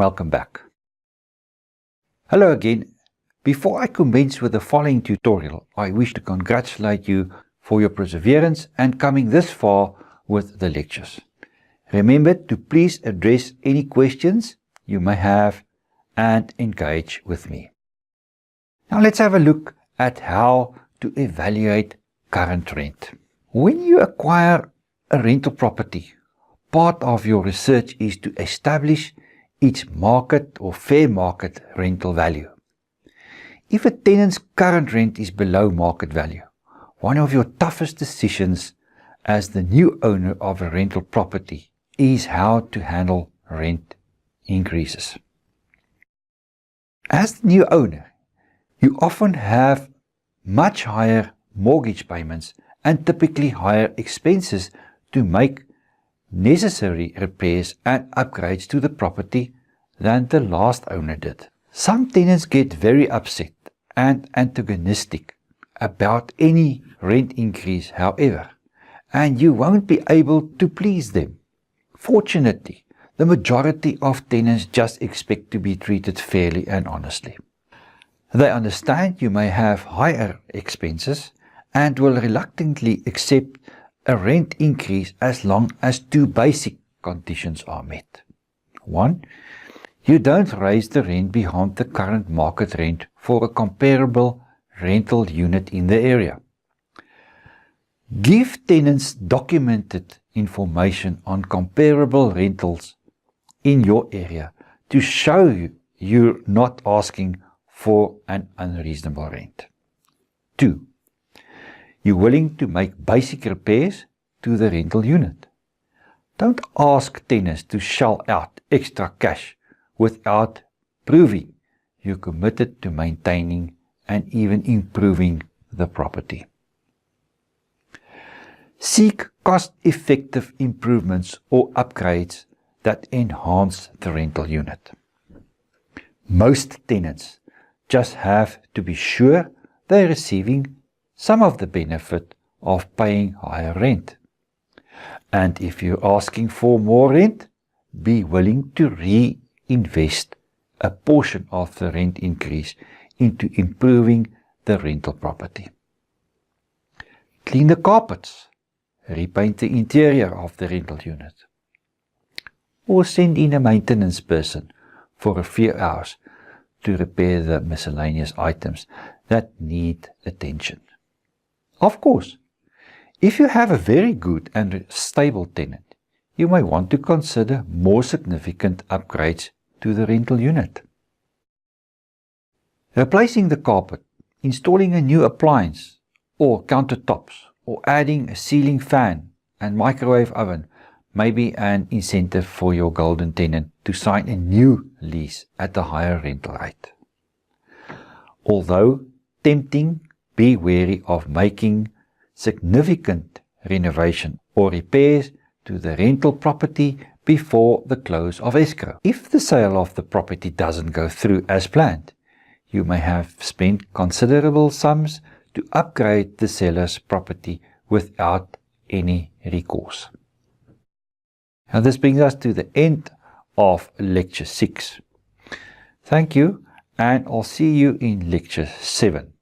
welcome back. Hello again. Before I commence with the following tutorial, I wish to congratulate you for your perseverance and coming this far with the lectures. Remember to please address any questions you may have and engage with me. Now let's have a look at how to evaluate current rent. When you acquire a rental property, part of your research is to establish its market or fair market rental value. If a tenant's current rent is below market value, one of your toughest decisions as the new owner of a rental property is how to handle rent increases. As the new owner, you often have much higher mortgage payments and typically higher expenses to make necessary repairs and upgrades to the property than the last owner did. Some tenants get very upset and antagonistic about any rent increase, however, and you won't be able to please them. Fortunately, the majority of tenants just expect to be treated fairly and honestly. They understand you may have higher expenses and will reluctantly accept a rent increase as long as two basic conditions are met. 1. You don't raise the rent beyond the current market rent for a comparable rental unit in the area. Give tenants documented information on comparable rentals in your area to show you're not asking for an unreasonable rent. 2. You're willing to make basic repairs to the rental unit. Don't ask tenants to shell out extra cash without proving you're committed to maintaining and even improving the property. Seek cost-effective improvements or upgrades that enhance the rental unit. Most tenants just have to be sure they're receiving some of the benefit of paying higher rent. And if you're asking for more rent, be willing to reinvest a portion of the rent increase into improving the rental property. Clean the carpets, repaint the interior of the rental unit, or send in a maintenance person for a few hours to repair the miscellaneous items that need attention. Of course, if you have a very good and stable tenant, you may want to consider more significant upgrades to the rental unit. Replacing the carpet, installing a new appliance or countertops, or adding a ceiling fan and microwave oven may be an incentive for your golden tenant to sign a new lease at a higher rental rate. Although tempting, be wary of making significant renovation or repairs to the rental property before the close of escrow. If the sale of the property doesn't go through as planned, you may have spent considerable sums to upgrade the seller's property without any recourse. Now this brings us to the end of Lecture 6. Thank you, and I'll see you in Lecture 7.